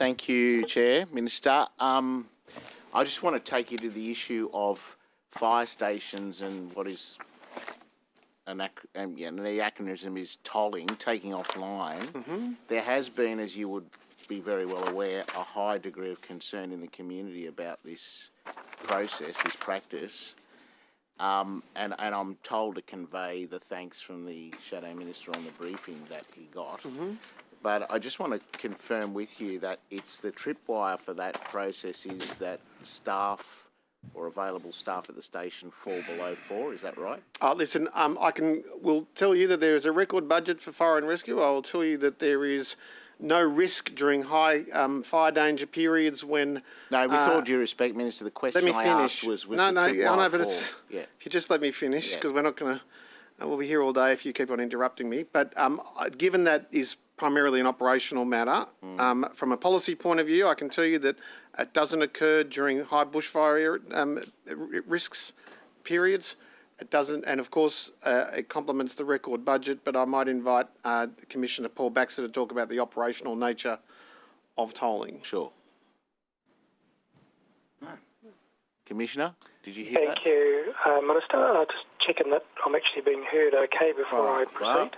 Thank you, Chair. Minister. I just want to take you to the issue of fire stations and what is the acronym is tolling, taking offline. Mm-hmm. There has been, as you would be very well aware, a high degree of concern in the community about this process, this practice. And I'm told to convey the thanks from the Shadow Minister on the briefing that he got. Mm-hmm. But I just want to confirm with you that it's the tripwire for that process is that staff or available staff at the station fall below 4. Is that right? Listen, will tell you that there is a record budget for fire and rescue. I will tell you that there is no risk during high fire danger periods when... No, with all due respect, Minister, the question I asked was the tripwire but for... Yeah. If you just let me finish, because we're not going to... we'll be here all day if you keep on interrupting me. But given that is primarily an operational matter, from a policy point of view, I can tell you that it doesn't occur during high bushfire risks periods. It doesn't, and of course, it complements the record budget, but I might invite Commissioner Paul Baxter to talk about the operational nature of tolling. Sure. No. Commissioner, did you hear that? Thank you, Minister. Just checking that I'm actually being heard okay before I proceed. Right.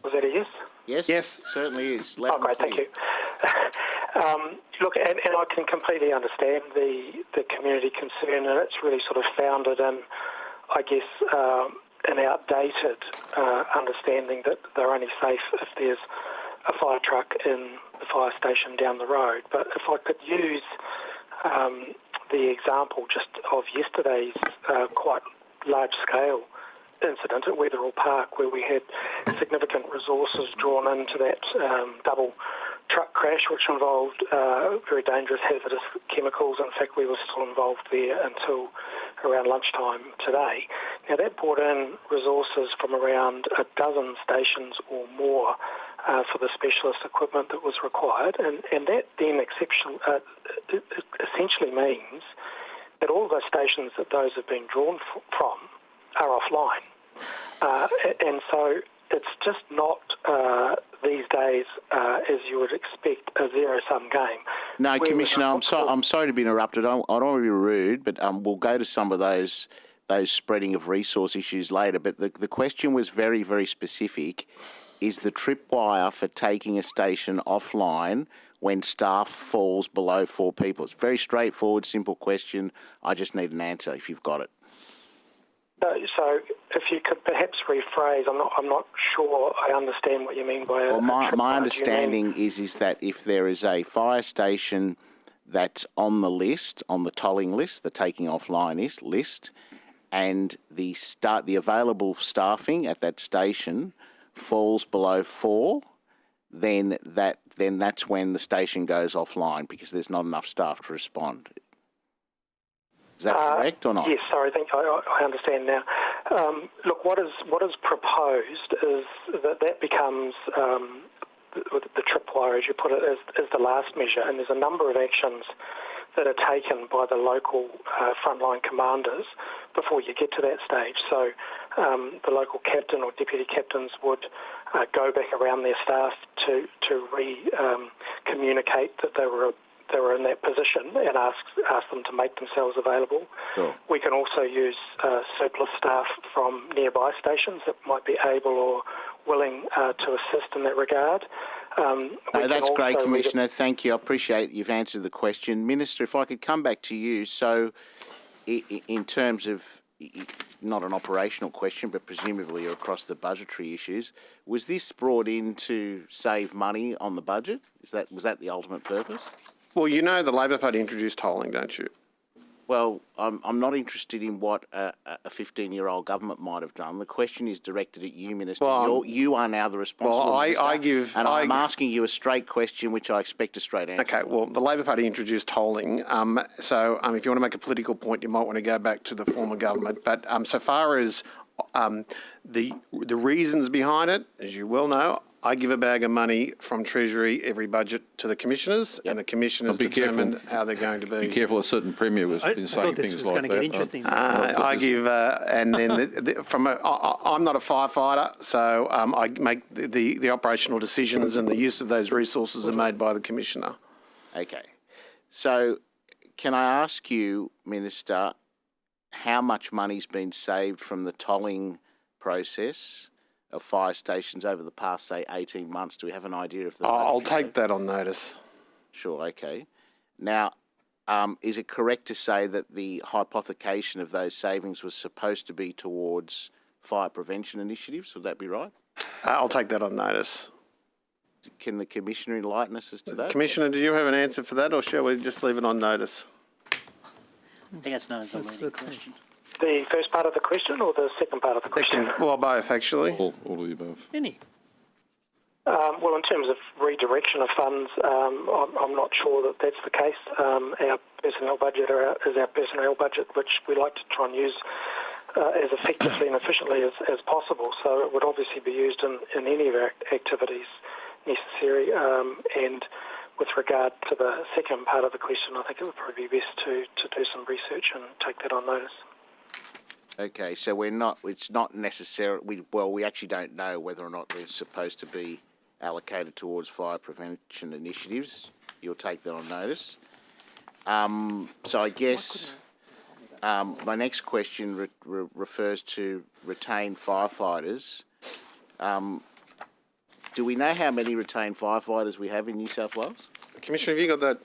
Was that a yes? Yes, certainly is. Oh, great, thank you. Look, and I can completely understand the community concern, and it's really sort of founded in, I guess, an outdated understanding that they're only safe if there's a fire truck in the fire station down the road. But if I could use the example just of yesterday's quite large-scale incident at Wetherall Park, where we had significant resources drawn into that double truck crash, which involved very dangerous hazardous chemicals. In fact, we were still involved there until around lunchtime today. Now, that brought in resources from around a dozen stations or more for the specialist equipment that was required, and that then essentially means that all of those stations that those have been drawn from are offline. And so it's just not these days, as you would expect, a zero-sum game. No, Commissioner, I'm sorry to be interrupted. I don't want to be rude, but we'll go to some of those spreading of resource issues later. But the question was very, very specific. Is the tripwire for taking a station offline when staff falls below 4 people? It's a very straightforward, simple question. I just need an answer if you've got it. So if you could perhaps rephrase, I'm not sure I understand what you mean by well, my understanding is that if there is a fire station that's on the list, on the tolling list, the taking offline list, and the available staffing at that station falls below 4, then that's when the station goes offline because there's not enough staff to respond. Is that correct or not? Yes, sorry, I understand now. Look, what is proposed is that becomes the tripwire, as you put it, is the last measure, and there's a number of actions that are taken by the local frontline commanders before you get to that stage. So the local captain or deputy captains would go back around their staff to communicate that they were in that position and ask them to make themselves available. Sure. We can also use surplus staff from nearby stations that might be able or willing to assist in that regard. No, that's great, Commissioner. Thank you. I appreciate you've answered the question. Minister, if I could come back to you. So in terms of, not an operational question, but presumably you're across the budgetary issues, was this brought in to save money on the budget? Was that the ultimate purpose? Well, you know the Labor Party introduced tolling, don't you? Well, I'm not interested in what a 15-year-old government might have done. The question is directed at you, Minister. Well, you are now the responsible minister. I'm asking you a straight question, which I expect a straight answer. Okay, well, the Labor Party introduced tolling. So if you want to make a political point, you might want to go back to the former government. But so far as the reasons behind it, as you well know, I give a bag of money from Treasury every budget to the commissioners, and the commissioners determine how they're going to be. Be careful, a certain premier has been saying things like that. Get interesting. I give, and then I'm not a firefighter, so I make the operational decisions, and the use of those resources are made by the commissioner. Okay. So can I ask you, Minister, how much money's been saved from the tolling process of fire stations over the past, say, 18 months? Do we have an idea of the... I'll take that on notice. Sure, okay. Now, is it correct to say that the hypothecation of those savings was supposed to be towards fire prevention initiatives? Would that be right? I'll take that on notice. Can the Commissioner enlighten us as to that? Commissioner, do you have an answer for that, or shall we just leave it on notice? I think that's known as a leading question. The first part of the question or the second part of the question? Well, both, actually. All of the above. Any? Well, in terms of redirection of funds, I'm not sure that that's the case. Our personnel budget is our personnel budget, which we like to try and use as effectively and efficiently as possible. So it would obviously be used in any of our activities necessary. And with regard to the second part of the question, I think it would probably be best to do some research and take that on notice. Okay, so it's not necessarily, we actually don't know whether or not they're supposed to be allocated towards fire prevention initiatives. You'll take that on notice. So I guess my next question refers to retained firefighters. Do we know how many retained firefighters we have in New South Wales? Commissioner, have you got that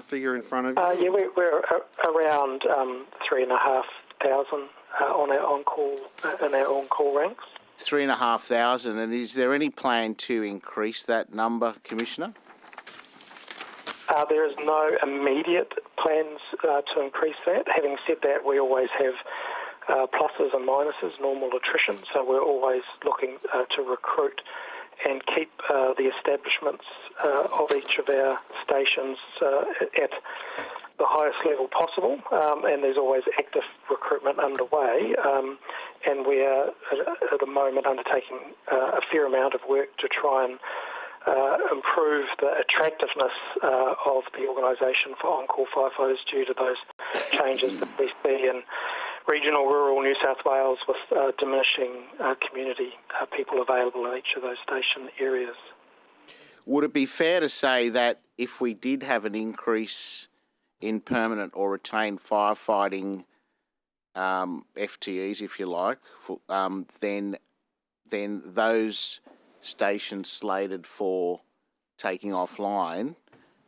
figure in front of you? Yeah, we're around 3,500 on our on-call in our on-call ranks. 3,500, and is there any plan to increase that number, Commissioner? There is no immediate plans to increase that. Having said that, we always have pluses and minuses, normal attrition, so we're always looking to recruit and keep the establishments of each of our stations at the highest level possible, and there's always active recruitment underway, and we are at the moment undertaking a fair amount of work to try and improve the attractiveness of the organisation for on-call firefighters due to those changes that we see in regional, rural New South Wales with diminishing community people available in each of those station areas. Would it be fair to say that if we did have an increase in permanent or retained firefighting FTEs, if you like, then those stations slated for taking offline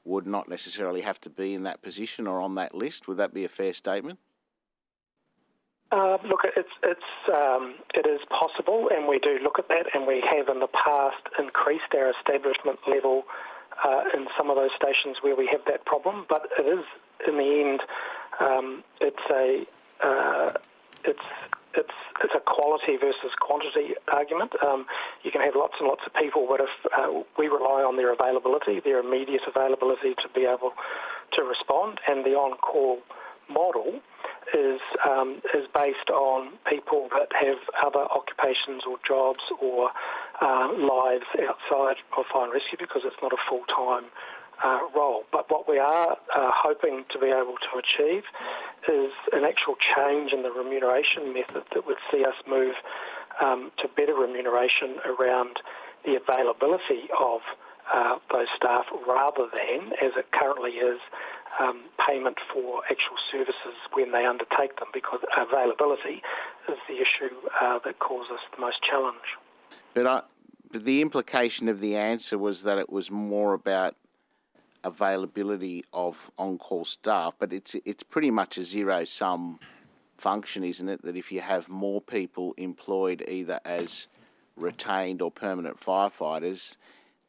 would not necessarily have to be in that position or on that list? Would that be a fair statement? Look, it is possible, and we do look at that, and we have in the past increased our establishment level in some of those stations where we have that problem. But it is, in the end, it's a quality versus quantity argument. You can have lots and lots of people, but if we rely on their availability, their immediate availability to be able to respond, and the on-call model is based on people that have other occupations or jobs or lives outside of fire and rescue, because it's not a full-time role. But what we are hoping to be able to achieve is an actual change in the remuneration method that would see us move to better remuneration around the availability of those staff, rather than, as it currently is, payment for actual services when they undertake them, because availability is the issue that causes the most challenge. But the implication of the answer was that it was more about availability of on-call staff, but it's pretty much a zero-sum function, isn't it? That if you have more people employed either as retained or permanent firefighters,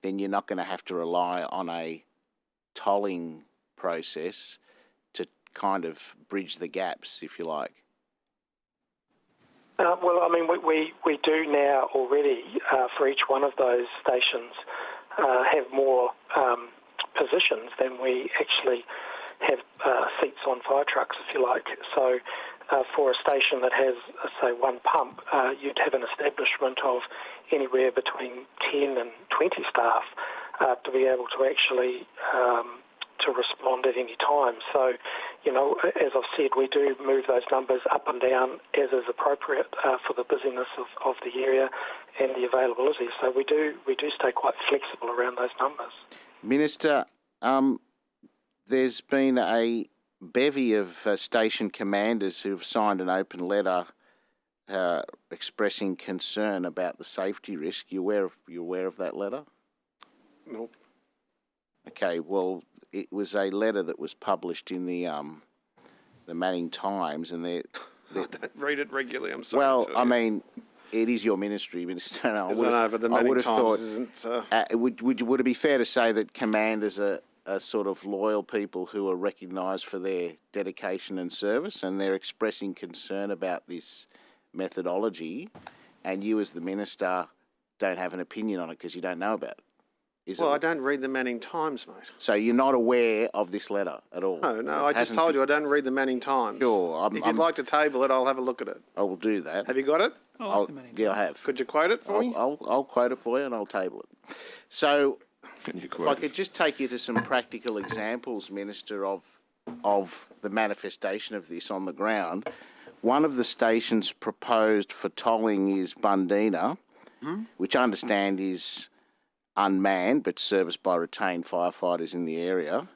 then you're not going to have to rely on a tolling process to kind of bridge the gaps, if you like. Well, I mean, we do now already, for each one of those stations, have more positions than we actually have seats on fire trucks, if you like. So for a station that has, say, one pump, you'd have an establishment of anywhere between 10 and 20 staff to be able to actually to respond at any time. So, as I've said, we do move those numbers up and down as is appropriate for the busyness of the area and the availability. So we do stay quite flexible around those numbers. Minister, there's been a bevy of station commanders who've signed an open letter expressing concern about the safety risk. You aware of that letter? Nope. Okay, well, it was a letter that was published in the Manning Times, and they I don't read it regularly. I'm sorry. well, I mean, it is your ministry, Minister. And I know, but the Manning Times isn't. Would it be fair to say that commanders are sort of loyal people who are recognised for their dedication and service, and they're expressing concern about this methodology, and you as the minister don't have an opinion on it because you don't know about it? I don't read the Manning Times, mate. So you're not aware of this letter at all? No, I just told you I don't read the Manning Times. Sure. If you'd like to table it, I'll have a look at it. I will do that. Have you got it? Yeah, I have. Could you quote it for me? I'll quote it for you and I'll table it. So Can you if quote I it? could just take you to some practical examples, Minister, of the manifestation of this on the ground. One of the stations proposed for tolling is Bundina, which I understand is unmanned but serviced by retained firefighters in the area.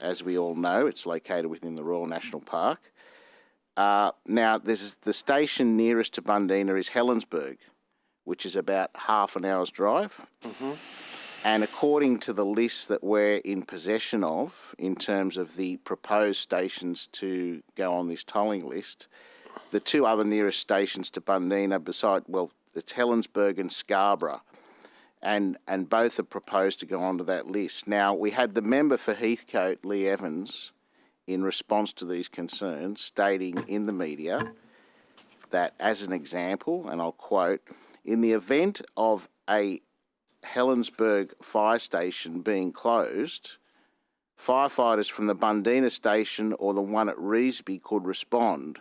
As we all know, it's located within the Royal National Park. Now, the station nearest to Bundina is Helensburgh, which is about half an hour's drive. And according to the list that we're in possession of, in terms of the proposed stations to go on this tolling list, the two other nearest stations to Bundina it's Helensburgh and Scarborough. And both are proposed to go onto that list. Now, we had the member for Heathcote, Lee Evans, in response to these concerns, stating in the media that, as an example, and I'll quote, in the event of a Helensburgh fire station being closed, firefighters from the Bundina station or the one at Revesby could respond.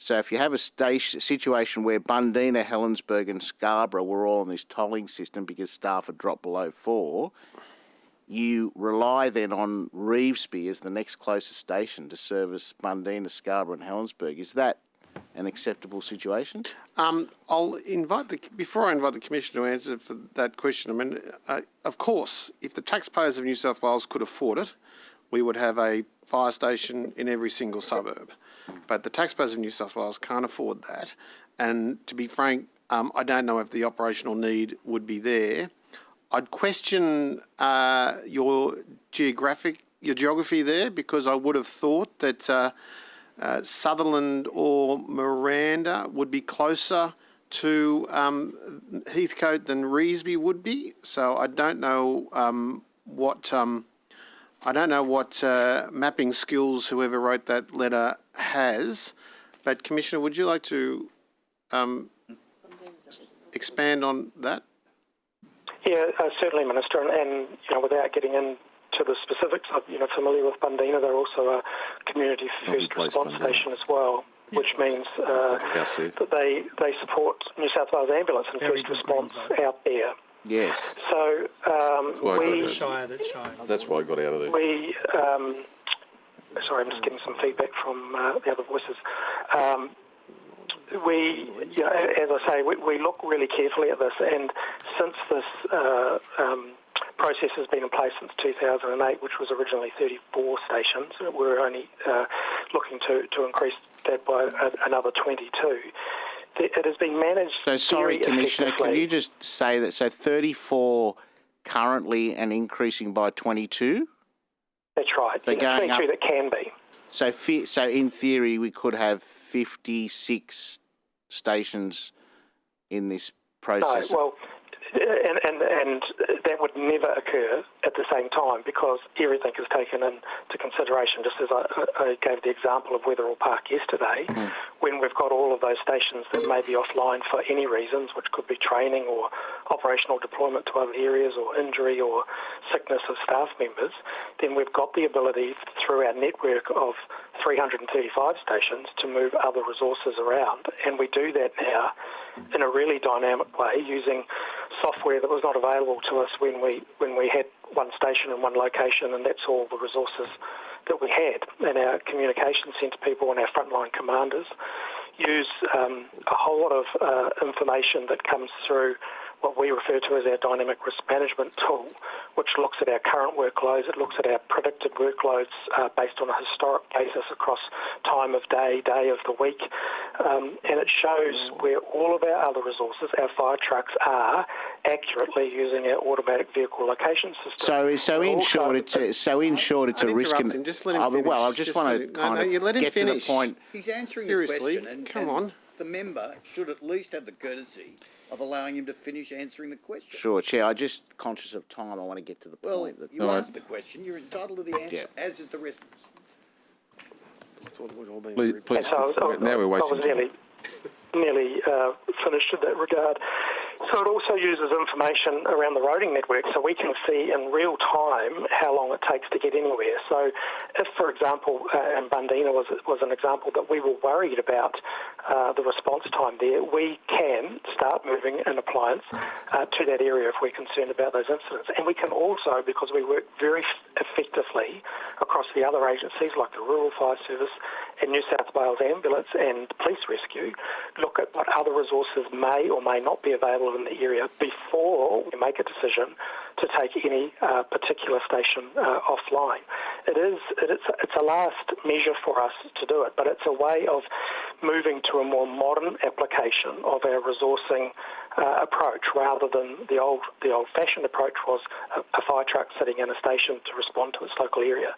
So if you have a situation where Bundina, Helensburgh and Scarborough were all on this tolling system because staff had dropped below 4, you rely then on Revesby as the next closest station to service Bundina, Scarborough and Helensburgh. Is that an acceptable situation? I'll before I invite the Commissioner to answer for that question, I mean, of course, if the taxpayers of New South Wales could afford it, we would have a fire station in every single suburb. But the taxpayers of New South Wales can't afford that. And to be frank, I don't know if the operational need would be there. I'd question your geography there, because I would have thought that Sutherland or Miranda would be closer to Heathcote than Revesby would be. So I don't know what mapping skills whoever wrote that letter has. But Commissioner, would you like to expand on that? Yeah, certainly, Minister, and without getting into the specifics, I'm familiar with Bundina. They're also a community first response station as well, which means that they support New South Wales Ambulance and first response out there. Yes. So that's why I got out of there. Sorry, I'm just getting some feedback from the other voices. As I say, we look really carefully at this, and since this process has been in place since 2008, which was originally 34 stations, we're only looking to increase that by another 22. It has been managed. So sorry, Commissioner, can you just say that? So 34 currently and increasing by 22? That's right. So going 22 up, that can be. So in theory, we could have 56 stations in this process. No, well, and that would never occur at the same time, because everything is taken into consideration. Just as I gave the example of Wetherell Park yesterday, when we've got all of those stations that may be offline for any reasons, which could be training or operational deployment to other areas or injury or sickness of staff members, then we've got the ability through our network of 335 stations to move other resources around. And we do that now in a really dynamic way using software that was not available to us when we had one station in one location, and that's all the resources that we had. And our communication centre people and our frontline commanders use a whole lot of information that comes through what we refer to as our dynamic risk management tool, which looks at our current workloads, it looks at our predicted workloads based on a historic basis across time of day, day of the week, and it shows where all of our other resources, our fire trucks, are accurately using our automatic vehicle location system. So in short, it's a risk. Just let him finish. Well, I just want to get to the point. He's answering Seriously, the question, come on. The member should at least have the courtesy of allowing him to finish answering the question. Sure, Chair. I'm just conscious of time. I want to get to the Well, point. you asked the question. You're entitled to the answer, as is the rest of us. I thought we'd all been Please, very please. So Now we're I wasting was time. nearly finished in that regard. So it also uses information around the roading network, so we can see in real time how long it takes to get anywhere. So if, for example, and Bundina was an example that we were worried about the response time there, we can start moving an appliance to that area if we're concerned about those incidents. And we can also, because we work very effectively across the other agencies like the Rural Fire Service and New South Wales Ambulance and Police Rescue, look at what other resources may or may not be available in the area before we make a decision to take any particular station offline. It's a last measure for us to do it, but it's a way of moving to a more modern application of our resourcing approach rather than the old-fashioned approach was a fire truck sitting in a station to respond to its local area.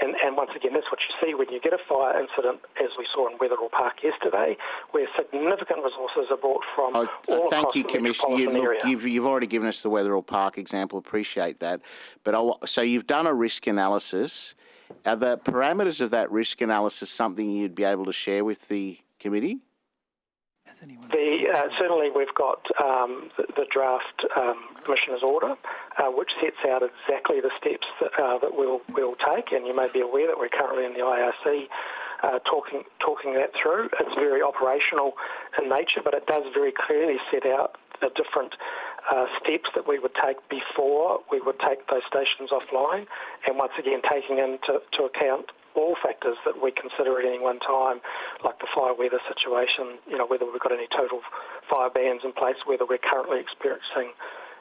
And once again, that's what you see when you get a fire incident, as we saw in Wetherell Park yesterday, where significant resources are brought from all across the metropolitan area. You've already given us the Wetherell Park example. Appreciate that. But so you've done a risk analysis. Are the parameters of that risk analysis something you'd be able to share with the committee? Certainly we've got the draft Commissioner's Order, which sets out exactly the steps that we'll take, and you may be aware that we're currently in the IRC talking that through. It's very operational in nature, but it does very clearly set out the different steps that we would take before we would take those stations offline, and once again taking into account all factors that we consider at any one time, like the fire weather situation, whether we've got any total fire bans in place, whether we're currently experiencing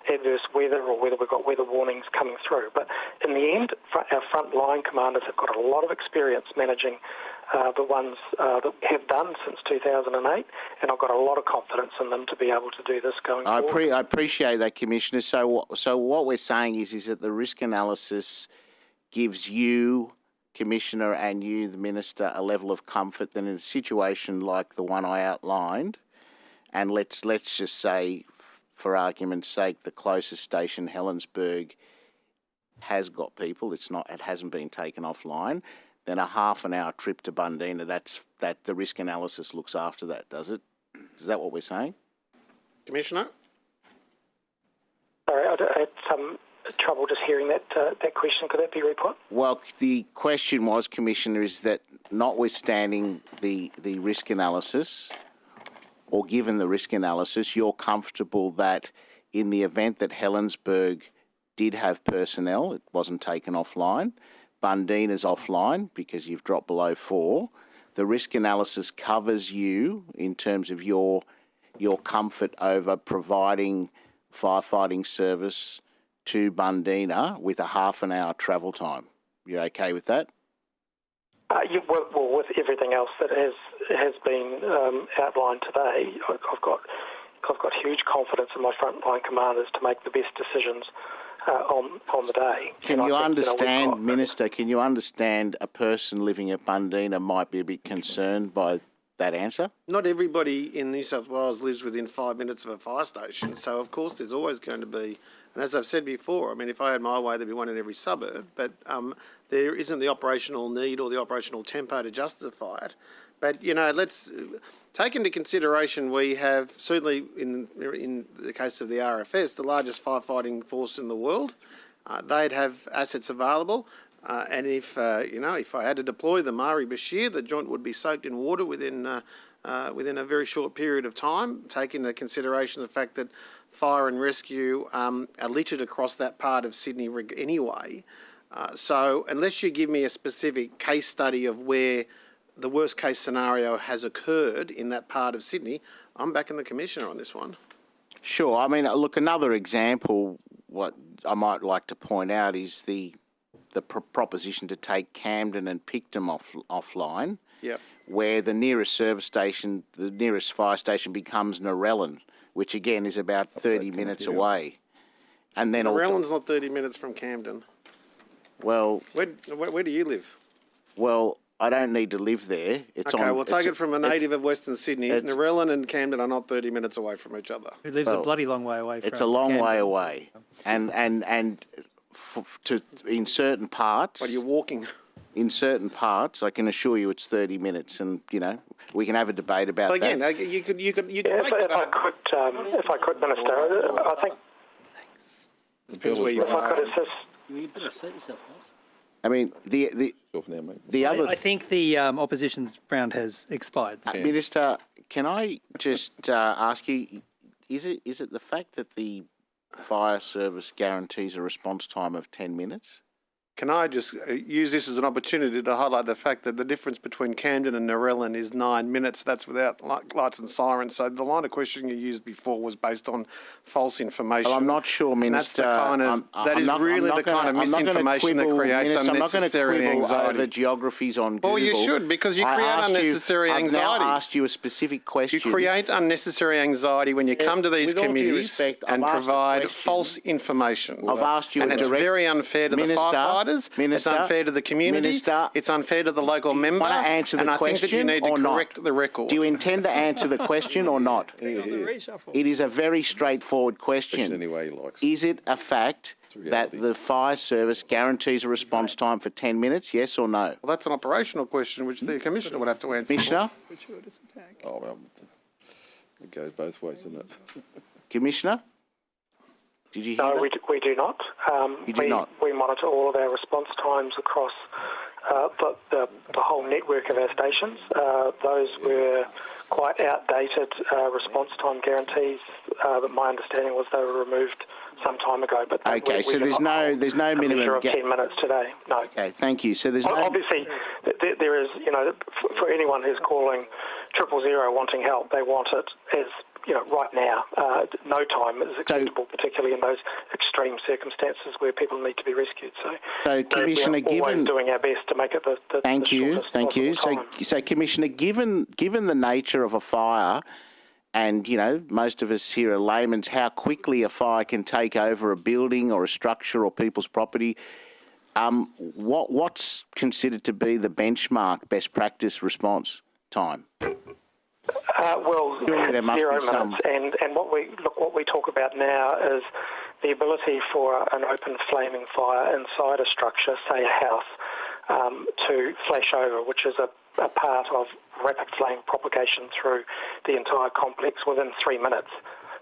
adverse weather or whether we've got weather warnings coming through. But in the end, our frontline commanders have got a lot of experience managing the ones that we have done since 2008, and I've got a lot of confidence in them to be able to do this going forward. I appreciate that, Commissioner. So what we're saying is that the risk analysis gives you, Commissioner, and you, the Minister, a level of comfort that in a situation like the one I outlined, and let's just say, for argument's sake, the closest station, Helensburgh, has got people. It hasn't been taken offline. Then a half an hour trip to Bundina. That the risk analysis looks after that, does it? Is that what we're saying, Commissioner? Sorry, I had some trouble just hearing that question. Could that be reput? Well, the question was, Commissioner, is that notwithstanding the risk analysis, or given the risk analysis, you're comfortable that in the event that Helensburgh did have personnel, it wasn't taken offline, Bundina's offline because you've dropped below 4, the risk analysis covers you in terms of your comfort over providing firefighting service to Bundina with a half an hour travel time. You're okay with that? Well, with everything else that has been outlined today, I've got huge confidence in my frontline commanders to make the best decisions on the day. Can you understand, Minister, can you understand a person living at Bundina might be a bit concerned by that answer? Not everybody in New South Wales lives within 5 minutes of a fire station, so of course there's always going to be, and as I've said before, I mean, if I had my way, there'd be one in every suburb, but there isn't the operational need or the operational tempo to justify it. But, let's take into consideration we have, certainly in the case of the RFS, the largest firefighting force in the world. They'd have assets available. And if I had to deploy the Mari Bashir, the joint would be soaked in water within a very short period of time, taking into consideration the fact that fire and rescue are littered across that part of Sydney anyway. So unless you give me a specific case study of where the worst case scenario has occurred in that part of Sydney, I'm backing the Commissioner on this one. Sure. I mean, look, another example, what I might like to point out is the proposition to take Camden and Picton offline, Yep. where the nearest service station, the nearest fire station becomes Narellan, which again is about 30 minutes away. And then Narellan's not 30 minutes from Camden. Well, Where do you live? well, I don't need to live there. We'll take it from a native of Western Sydney. Narellan and Camden are not 30 minutes away from each other. Who lives a bloody long way away from It's a long way Camden. away, and in certain parts. But you're walking. In certain parts, I can assure you it's 30 minutes, and we can have a debate about Well, again, that. you could Yeah, make if that I could, Minister, I think Depends where you if I are. could assist. You better sort yourself out. I mean, the Off now, mate. other I think the opposition's round has expired. Minister, can I just ask you, is it the fact that the fire service guarantees a response time of 10 minutes? Can I just use this as an opportunity to highlight the fact that the difference between Camden and Narellan is 9 minutes. That's without lights and sirens. So the line of questioning you used before was based on false information. Well, I'm not sure, Minister. That is really the kind of misinformation that creates unnecessary anxiety. Over geographies on Google. Well, you should, because you create unnecessary anxiety. I've now asked you a specific question. You create unnecessary anxiety when you come to these with all due committees respect, and I've asked a provide question. false information. I've asked you and a it's direct- very unfair to Minister, the firefighters. It's Minister, unfair to the community. Minister, it's unfair to the local member. Want to answer the and question I think that you need to or not? correct the record. Do you intend to answer the question or not? It is a very straightforward question. Any way he likes. Is it a fact that reality. the fire service guarantees a response time for 10 minutes, yes or no? Well, that's an operational question which the Commissioner would have to answer. Commissioner? Oh, well, it goes both ways, doesn't it? Commissioner? Did you hear No, that? we do not. You do not? We monitor all of our response times across the whole network of our stations. Those were quite outdated response time guarantees. But my understanding was they were removed some time ago. But Okay, so there's no minimum of 10 minutes today. No. Okay, thank you. So there's no... Obviously, there is, for anyone who's calling 000 wanting help, they want it as, right now. No time is acceptable, particularly in those extreme circumstances where people need to be rescued. So Commissioner, we're always doing our best to make it the Thank you. shortest possible time. So, Commissioner, given the nature of a fire, and most of us here are laymen, how quickly a fire can take over a building or a structure or people's property, what's considered to be the benchmark best practice response time? Well, Surely there must 0 be some. minutes, and what we talk about now is the ability for an open flaming fire inside a structure, say a house, to flash over, which is a part of rapid flame propagation through the entire complex within 3 minutes.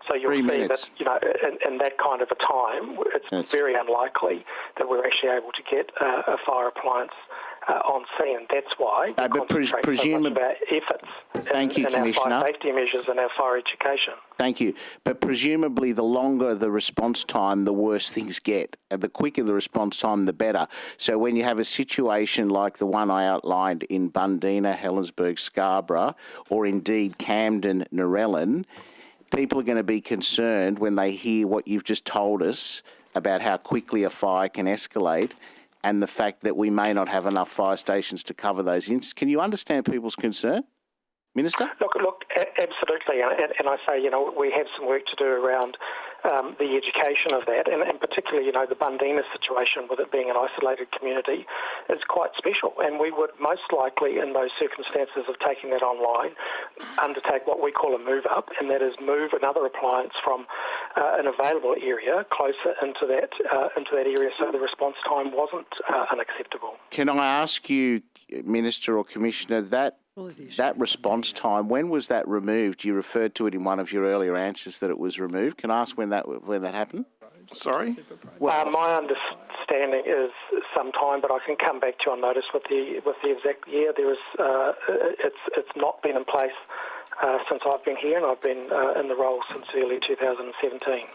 So you'll 3 see minutes. that, in that kind of a time, it's very unlikely that we're actually able to get a fire appliance on scene. That's why we concentrate so much of our efforts Thank you, in our Commissioner. fire safety measures and our fire education. Thank you. But presumably the longer the response time, the worse things get. And the quicker the response time, the better. So when you have a situation like the one I outlined in Bundeena, Helensburgh, Scarborough, or indeed Camden, Narellan, people are going to be concerned when they hear what you've just told us about how quickly a fire can escalate and the fact that we may not have enough fire stations to cover those incidents. Can you understand people's concern, Minister? Look, absolutely, and I say, we have some work to do around the education of that, and particularly, the Bundeena situation, with it being an isolated community, is quite special, and we would most likely, in those circumstances of taking that online, undertake what we call a move up, and that is move another appliance from an available area closer into that area, so the response time wasn't unacceptable. Can I ask you, Minister or Commissioner, that that response time, when was that removed? You referred to it in one of your earlier answers that it was removed. Can I ask when that happened? Sorry? My understanding is some time, but I can come back to you on notice with the exact year. There is it's not been in place since I've been here, and I've been in the role since early 2017.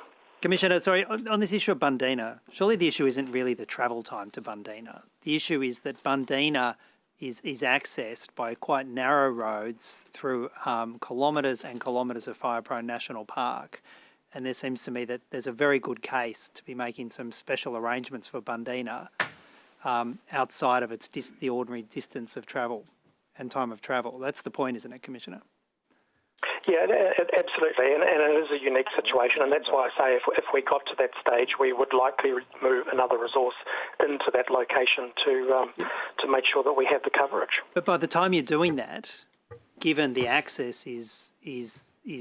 Commissioner, sorry, on this issue of Bundeena, surely the issue isn't really the travel time to Bundeena. The issue is that Bundeena is accessed by quite narrow roads through kilometres and kilometres of fire-prone national park. And there seems to me that there's a very good case to be making some special arrangements for Bundeena outside of the ordinary distance of travel and time of travel. That's the point, isn't it, Commissioner? Yeah, absolutely, and it is a unique situation, and that's why I say if we got to that stage, we would likely move another resource into that location to make sure that we have the coverage. But by the time you're doing that, given the access is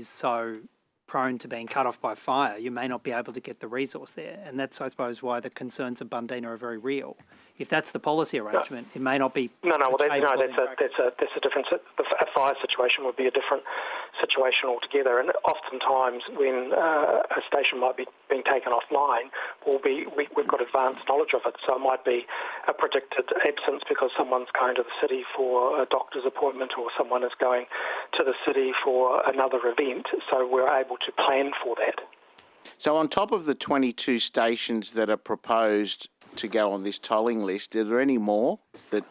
so prone to being cut off by fire, you may not be able to get the resource there, and that's, I suppose, why the concerns of Bundeena are very real. If that's the policy arrangement, it may not be. Well, that's a different. A fire situation would be a different situation altogether. And oftentimes, when a station might be being taken offline, we've got advanced knowledge of it. So it might be a predicted absence because someone's going to the city for a doctor's appointment, or someone is going to the city for another event. So we're able to plan for that. So on top of the 22 stations that are proposed to go on this tolling list, are there any more that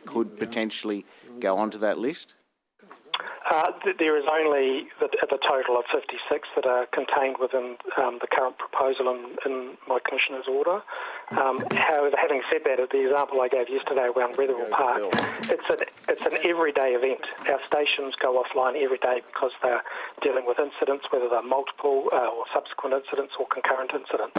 could potentially go onto that list? There is only the total of 56 that are contained within the current proposal in my Commissioner's order. However, having said that, the example I gave yesterday around Weatherall Park, it's an everyday event. Our stations go offline every day because they're dealing with incidents, whether they're multiple or subsequent incidents or concurrent incidents.